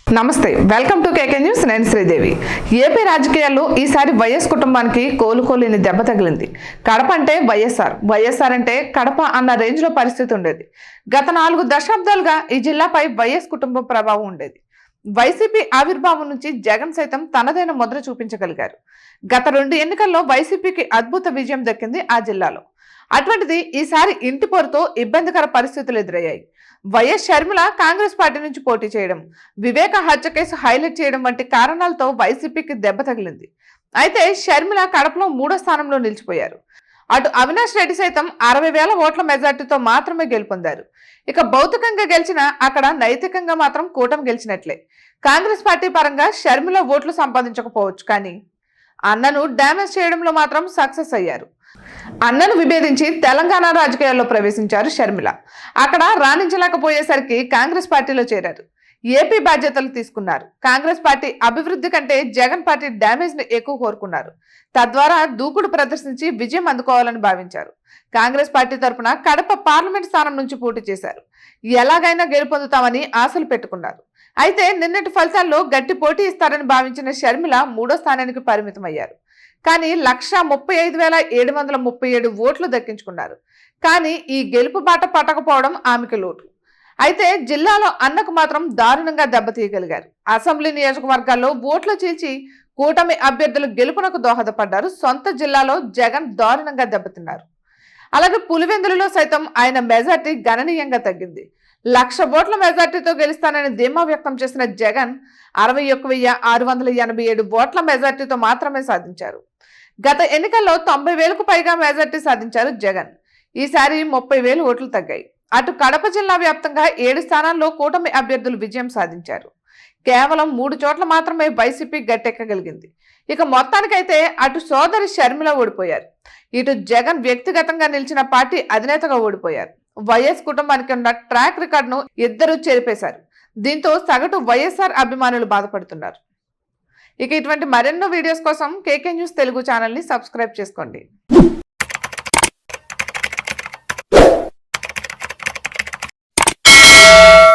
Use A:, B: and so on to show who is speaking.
A: నమస్తే, welcome to KK news. నేను Sridevi. AP రాజకీయాల్లో ఈసారి వైఎస్ కుటుంబానికి కోలుకోలేని దెబ్బ తగిలింది. కడప అంటే వైఎస్ఆర్ అంటే కడప అన్న రేంజ్ లో పరిస్థితి ఉండేది. గత 4 దశాబ్దాలుగా ఈ జిల్లాపై వైఎస్ కుటుంబం ప్రభావం ఉండేది. వైసీపీ ఆవిర్భావం నుంచి జగన్ సైతం తనదైన ముద్ర చూపించగలిగారు. గత 2 ఎన్నికల్లో వైసీపీకి అద్భుత విజయం దక్కింది ఆ జిల్లాలో. అటువంటిది ఈసారి ఇంటి పోరుతో ఇబ్బందికర పరిస్థితులు ఎదురయ్యాయి. వైఎస్ షర్మిల కాంగ్రెస్ పార్టీ నుంచి పోటీ చేయడం, వివేక హత్య కేసు హైలైట్ చేయడం వంటి కారణాలతో వైసీపీకి దెబ్బ తగిలింది. అయితే షర్మిల కడపలో 3వ స్థానంలో నిలిచిపోయారు. అటు అవినాష్ రెడ్డి సైతం 60,000 ఓట్ల మెజార్టీతో మాత్రమే గెలుపొందారు. ఇక భౌతికంగా గెలిచినా అక్కడ నైతికంగా మాత్రం కూటమి గెలిచినట్లే. కాంగ్రెస్ పార్టీ పరంగా షర్మిల ఓట్లు సంపాదించకపోవచ్చు, కానీ అన్నను డ్యామేజ్ చేయడంలో మాత్రం సక్సెస్ అయ్యారు. అన్నను విభేదించి తెలంగాణ రాజకీయాల్లో ప్రవేశించారు షర్మిల. అక్కడ రాణించలేకపోయేసరికి కాంగ్రెస్ పార్టీలో చేరారు. ఏపీ బాధ్యతలు తీసుకున్నారు. కాంగ్రెస్ పార్టీ అభివృద్ధి కంటే జగన్ పార్టీ డ్యామేజ్ ని ఎక్కువ కోరుకున్నారు. తద్వారా దూకుడు ప్రదర్శించి విజయం అందుకోవాలని భావించారు. కాంగ్రెస్ పార్టీ తరఫున కడప పార్లమెంట్ స్థానం నుంచి పోటీ చేశారు. ఎలాగైనా గెలుపొందుతామని ఆశలు పెట్టుకున్నారు. అయితే నిన్నటి ఫలితాల్లో గట్టి పోటీ ఇస్తారని భావించిన షర్మిల 3వ స్థానానికి పరిమితమయ్యారు. కానీ 135,737 ఓట్లు దక్కించుకున్నారు. కానీ ఈ గెలుపు బాట పట్టకపోవడం ఆమెకు లోటు. అయితే జిల్లాలో అన్నకు మాత్రం దారుణంగా దెబ్బతీయగలిగారు. అసెంబ్లీ నియోజకవర్గాల్లో ఓట్లు చీల్చి కూటమి అభ్యర్థులు గెలుపునకు దోహదపడ్డారు. సొంత జిల్లాలో జగన్ దారుణంగా దెబ్బతిన్నారు. అలాగే పులివెందులలో సైతం ఆయన మెజార్టీ గణనీయంగా తగ్గింది. 1,00,000 ఓట్ల మెజార్టీతో గెలుస్తానని ధీమా వ్యక్తం చేసిన జగన్ 61,687 ఓట్ల మెజార్టీతో మాత్రమే సాధించారు. గత ఎన్నికల్లో 90,000కు పైగా మెజార్టీ సాధించారు జగన్. ఈసారి 30,000 ఓట్లు తగ్గాయి. అటు కడప జిల్లా వ్యాప్తంగా 7 స్థానాల్లో కూటమి అభ్యర్థులు విజయం సాధించారు. కేవలం 3 చోట్ల మాత్రమే వైసీపీ గట్టెక్కగలిగింది. ఇక మొత్తానికైతే అటు సోదరి షర్మిల ఓడిపోయారు. ఇటు జగన్ వ్యక్తిగతంగా నిలిచిన పార్టీ అధినేతగా ఓడిపోయారు. వైఎస్ కుటుంబానికి ఉన్న ట్రాక్ రికార్డును ఇద్దరు చెరిపేశారు. దీంతో సగటు వైఎస్ఆర్ అభిమానులు బాధపడుతున్నారు. ఇక ఇటువంటి మరెన్నో వీడియోస్ కోసం కేకే న్యూస్ తెలుగు ఛానల్ని సబ్స్క్రైబ్ చేసుకోండి.